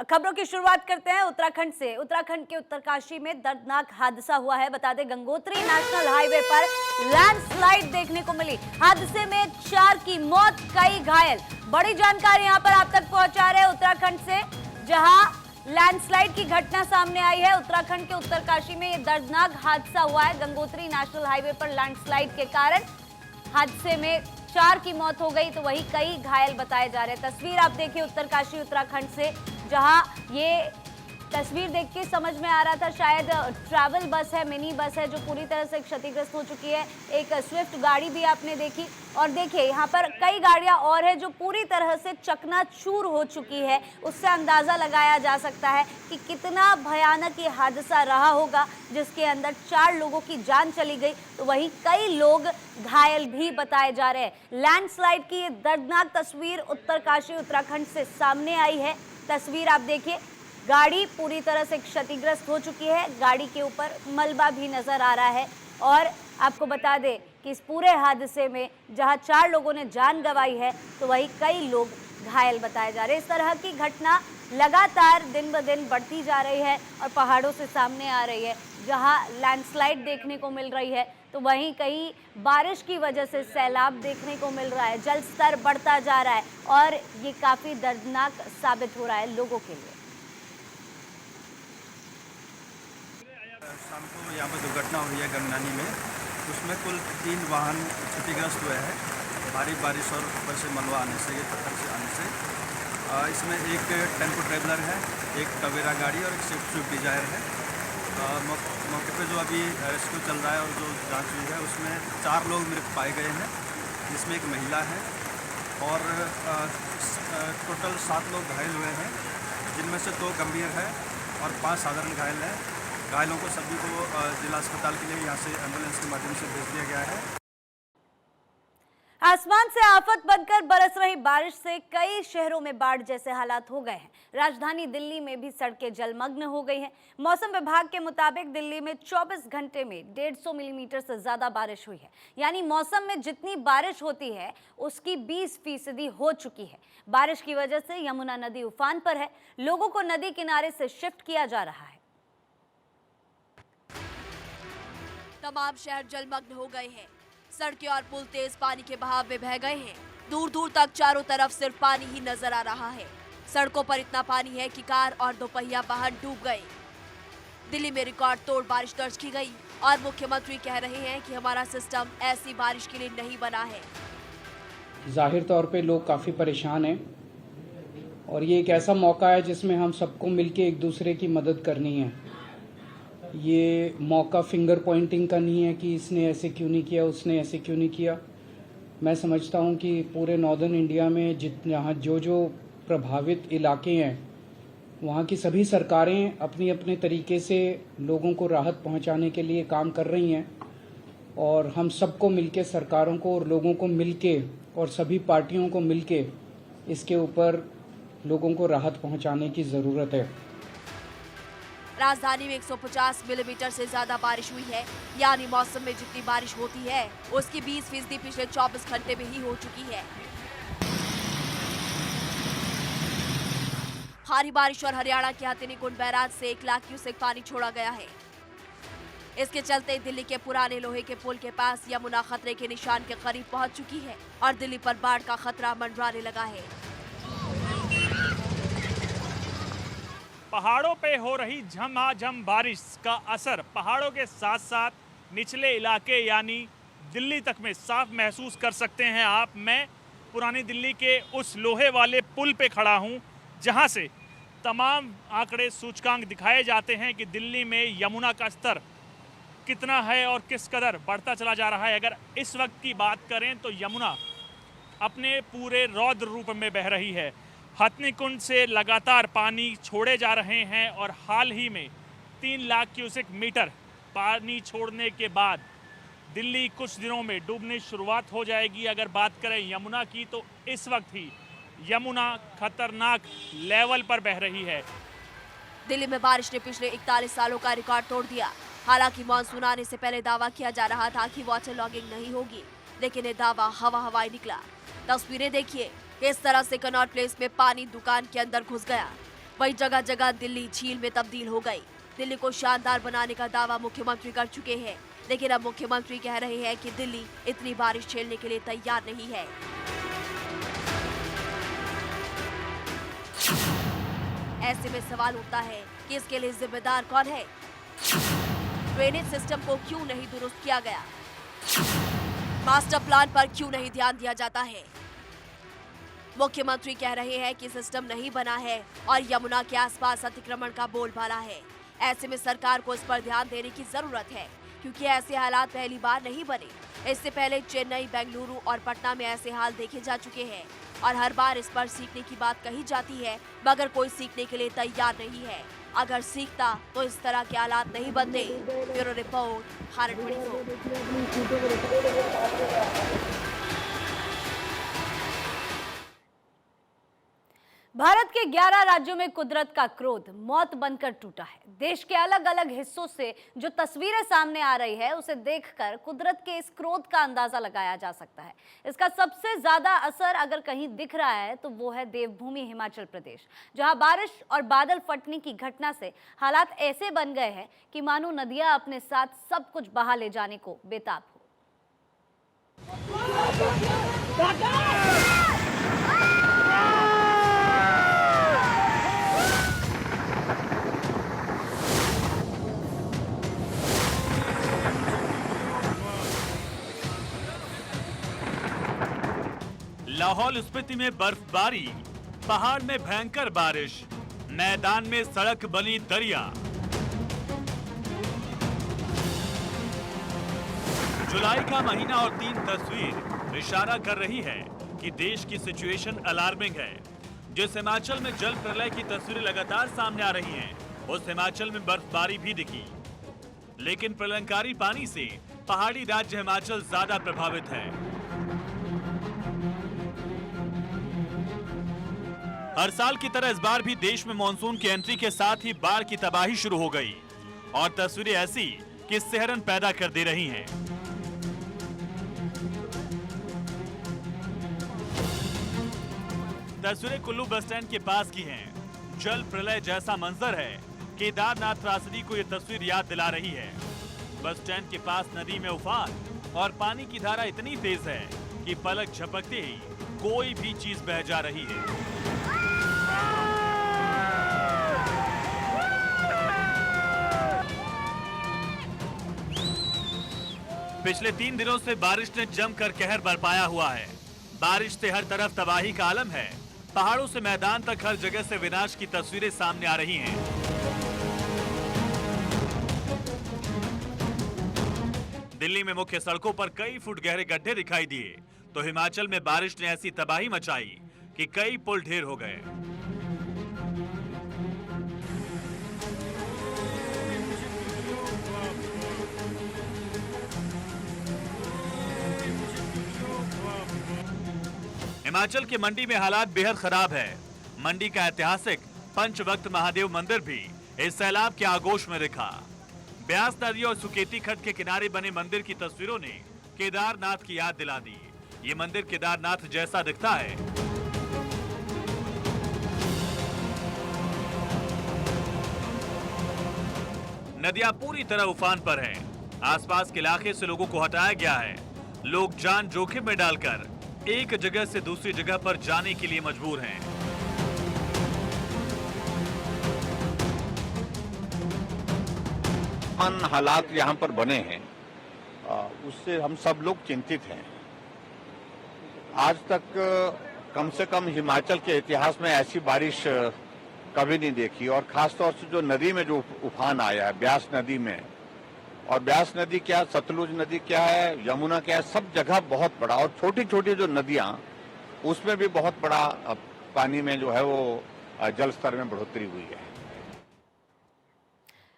खबरों की शुरुआत करते हैं उत्तराखंड से। उत्तराखंड के उत्तरकाशी में दर्दनाक हादसा हुआ है। बता दें, गंगोत्री नेशनल हाईवे पर लैंडस्लाइड देखने को मिली। हादसे में 4 की मौत, कई घायल। बड़ी जानकारी यहां पर आप तक पहुंचा रहे हैं उत्तराखंड से, जहां लैंडस्लाइड की घटना सामने आई है। उत्तराखंड के उत्तरकाशी में यह दर्दनाक हादसा हुआ है। गंगोत्री नेशनल हाईवे पर लैंडस्लाइड के कारण हादसे में 4 की मौत हो गई, तो वहीं कई घायल बताए जा रहे हैं। तस्वीर आप देखिए उत्तरकाशी उत्तराखंड से, जहां ये तस्वीर देख के समझ में आ रहा था शायद ट्रैवल बस है, मिनी बस है, जो पूरी तरह से क्षतिग्रस्त हो चुकी है। एक स्विफ्ट गाड़ी भी आपने देखी, और देखिए यहाँ पर कई गाड़ियां और है जो पूरी तरह से चकनाचूर हो चुकी है। उससे अंदाजा लगाया जा सकता है कि कितना भयानक ये हादसा रहा होगा, जिसके अंदर 4 लोगों की जान चली गई, तो वहीं कई लोग घायल भी बताए जा रहे हैं। लैंडस्लाइड की ये दर्दनाक तस्वीर उत्तरकाशी उत्तराखंड से सामने आई है। तस्वीर आप देखिए, गाड़ी पूरी तरह से क्षतिग्रस्त हो चुकी है, गाड़ी के ऊपर मलबा भी नजर आ रहा है। और आपको बता दें कि इस पूरे हादसे में जहां 4 लोगों ने जान गंवाई है, तो वहीं कई लोग घायल बताए जा रहे हैं। इस तरह की घटना लगातार दिन ब दिन बढ़ती जा रही है और पहाड़ों से सामने आ रही है। जहां लैंडस्लाइड देखने को मिल रही है, तो वहीं कहीं बारिश की वजह से सैलाब देखने को मिल रहा है। जल स्तर बढ़ता जा रहा है और ये काफ़ी दर्दनाक साबित हो रहा है लोगों के लिए। शाम को यहाँ पर दुर्घटना हुई है गंगनानी में। उसमें कुल 3 वाहन क्षतिग्रस्त हुए हैं भारी बारिश और ऊपर से मलबा आने से, ये पत्थर से आने से। इसमें एक टेम्पो ट्रेवलर है, एक टवेरा गाड़ी और एक स्विफ्ट डिजायर है। मौके पे जो अभी रेस्क्यू चल रहा है और जो जांच हुई है, उसमें 4 लोग मृत पाए गए हैं, जिसमें एक महिला है, और टोटल 7 लोग घायल हुए हैं, जिनमें से 2 गंभीर है और 5 साधारण घायल हैं। घायलों को सभी को जिला अस्पताल के लिए यहाँ से एम्बुलेंस के माध्यम से भेज दिया गया है। आसमान से आफत बनकर बरस रही बारिश से कई शहरों में बाढ़ जैसे हालात हो गए हैं। राजधानी दिल्ली में भी सड़कें जलमग्न हो गई हैं। मौसम विभाग के मुताबिक दिल्ली में 24 घंटे में 150 मिलीमीटर से ज्यादा बारिश हुई है। यानी मौसम में जितनी बारिश होती है उसकी 20% हो चुकी है। बारिश की वजह से यमुना नदी उफान पर है। लोगों को नदी किनारे से शिफ्ट किया जा रहा है। तमाम शहर जलमग्न हो गए हैं। सड़कें और पुल तेज पानी के बहाव में बह गए हैं। दूर दूर तक चारों तरफ सिर्फ पानी ही नजर आ रहा है। सड़कों पर इतना पानी है कि कार और दोपहिया वाहन डूब गए। दिल्ली में रिकॉर्ड तोड़ बारिश दर्ज की गई और मुख्यमंत्री कह रहे हैं कि हमारा सिस्टम ऐसी बारिश के लिए नहीं बना है। जाहिर तौर पे लोग काफ़ी परेशान हैं और ये एक ऐसा मौका है जिसमें हम सबको मिलके एक दूसरे की मदद करनी है। ये मौका फिंगर पॉइंटिंग का नहीं है कि इसने ऐसे क्यों नहीं किया, उसने ऐसे क्यों नहीं किया। मैं समझता हूँ कि पूरे नॉर्दर्न इंडिया में जहाँ जो प्रभावित इलाके हैं, वहाँ की सभी सरकारें अपनी अपने तरीके से लोगों को राहत पहुँचाने के लिए काम कर रही हैं, और हम सबको मिलके, सरकारों को और लोगों को मिलके और सभी पार्टियों को मिलके इसके ऊपर लोगों को राहत पहुँचाने की ज़रूरत है। राजधानी में 150 मिलीमीटर से ज्यादा बारिश हुई है, यानी मौसम में जितनी बारिश होती है उसकी 20% पिछले 24 घंटे में ही हो चुकी है। भारी बारिश और हरियाणा के हथिनीकुंड बैराज से 1 लाख क्यूसेक पानी छोड़ा गया है। इसके चलते दिल्ली के पुराने लोहे के पुल के पास यमुना खतरे के निशान के करीब पहुंच चुकी है और दिल्ली पर बाढ़ का खतरा मंडराने लगा है। पहाड़ों पे हो रही झमाझम बारिश का असर पहाड़ों के साथ साथ निचले इलाके यानी दिल्ली तक में साफ महसूस कर सकते हैं आप। मैं पुरानी दिल्ली के उस लोहे वाले पुल पे खड़ा हूं, जहां से तमाम आंकड़े सूचकांक दिखाए जाते हैं कि दिल्ली में यमुना का स्तर कितना है और किस कदर बढ़ता चला जा रहा है। अगर इस वक्त की बात करें तो यमुना अपने पूरे रौद्र रूप में बह रही है। हथनीकुंड से लगातार पानी छोड़े जा रहे हैं और हाल ही में 3 लाख क्यूसेक मीटर पानी छोड़ने के बाद दिल्ली कुछ दिनों में डूबने शुरुआत हो जाएगी। अगर बात करें यमुना की तो इस वक्त ही यमुना खतरनाक लेवल पर बह रही है। दिल्ली में बारिश ने पिछले 41 सालों का रिकॉर्ड तोड़ दिया। हालांकि मानसून आने से पहले दावा किया जा रहा था कि वाटर लॉगिंग नहीं होगी, लेकिन ये दावा हवाई निकला। तस्वीरें देखिए, इस तरह से कनॉट प्लेस में पानी दुकान के अंदर घुस गया। वहीं जगह जगह दिल्ली झील में तब्दील हो गई। दिल्ली को शानदार बनाने का दावा मुख्यमंत्री कर चुके हैं, लेकिन अब मुख्यमंत्री कह रहे हैं कि दिल्ली इतनी बारिश झेलने के लिए तैयार नहीं है। ऐसे में सवाल उठता है कि इसके लिए जिम्मेदार कौन है? ड्रेनेज सिस्टम को क्यों नहीं दुरुस्त किया गया? मास्टर प्लान पर क्यों नहीं ध्यान दिया जाता है? मुख्यमंत्री कह रहे हैं कि सिस्टम नहीं बना है और यमुना के आसपास अतिक्रमण का बोलबाला है। ऐसे में सरकार को इस पर ध्यान देने की जरूरत है, क्योंकि ऐसे हालात पहली बार नहीं बने। इससे पहले चेन्नई, बेंगलुरु और पटना में ऐसे हाल देखे जा चुके हैं और हर बार इस पर सीखने की बात कही जाती है, मगर कोई सीखने के लिए तैयार नहीं है। अगर सीखता तो इस तरह के हालात नहीं बनते। Bureau report, Bharat 24। भारत के 11 राज्यों में कुदरत का क्रोध मौत बनकर टूटा है। देश के अलग अलग हिस्सों से जो तस्वीरें सामने आ रही है, उसे देखकर कुदरत के इस क्रोध का अंदाजा लगाया जा सकता है। इसका सबसे ज्यादा असर अगर कहीं दिख रहा है तो वो है देवभूमि हिमाचल प्रदेश, जहां बारिश और बादल फटने की घटना से हालात ऐसे बन गए हैं कि मानो नदियां अपने साथ सब कुछ बहा ले जाने को बेताब हो। लाहौल स्पीति में बर्फबारी, पहाड़ में भयंकर बारिश, मैदान में सड़क बनी दरिया। जुलाई का महीना और 3 तस्वीर इशारा कर रही है कि देश की सिचुएशन अलार्मिंग है। जिस हिमाचल में जल प्रलय की तस्वीरें लगातार सामने आ रही हैं, उस हिमाचल में बर्फबारी भी दिखी, लेकिन प्रलयंकारी पानी से पहाड़ी राज्य हिमाचल ज्यादा प्रभावित है। हर साल की तरह इस बार भी देश में मानसून की एंट्री के साथ ही बाढ़ की तबाही शुरू हो गई और तस्वीरें ऐसी कि सिहरन पैदा कर दे रही हैं। तस्वीरें कुल्लू बस स्टैंड के पास की हैं। जल प्रलय जैसा मंजर है। केदारनाथ त्रासदी को यह तस्वीर याद दिला रही है। बस स्टैंड के पास नदी में उफान और पानी की धारा इतनी तेज है कि पलक झपकते ही कोई भी चीज बह जा रही है। पिछले 3 दिनों से बारिश ने जमकर कहर बरपाया हुआ है। बारिश से हर तरफ तबाही का आलम है। पहाड़ों से मैदान तक हर जगह से विनाश की तस्वीरें सामने आ रही हैं। दिल्ली में मुख्य सड़कों पर कई फुट गहरे गड्ढे दिखाई दिए, तो हिमाचल में बारिश ने ऐसी तबाही मचाई कि कई पुल ढेर हो गए। हिमाचल के मंडी में हालात बेहद खराब है। मंडी का ऐतिहासिक पंचवक्त महादेव मंदिर भी इस सैलाब के आगोश में दिखा। ब्यास नदी और सुकेती खड्ड के किनारे बने मंदिर की तस्वीरों ने केदारनाथ की याद दिला दी। ये मंदिर केदारनाथ जैसा दिखता है। नदियां पूरी तरह उफान पर हैं। आसपास के इलाके से लोगों को हटाया गया है। लोग जान जोखिम में डालकर एक जगह से दूसरी जगह पर जाने के लिए मजबूर हैं। हालात यहाँ पर बने हैं, उससे हम सब लोग चिंतित हैं। आज तक कम से कम हिमाचल के इतिहास में ऐसी बारिश कभी नहीं देखी, और खासतौर से जो नदी में जो उफान आया है, ब्यास नदी में, और ब्यास नदी क्या, सतलुज नदी क्या है, यमुना क्या है, सब जगह बहुत बड़ा, और छोटी छोटी जो नदियां उसमें भी बहुत बड़ा पानी में जो है वो जल स्तर में बढ़ोतरी हुई है।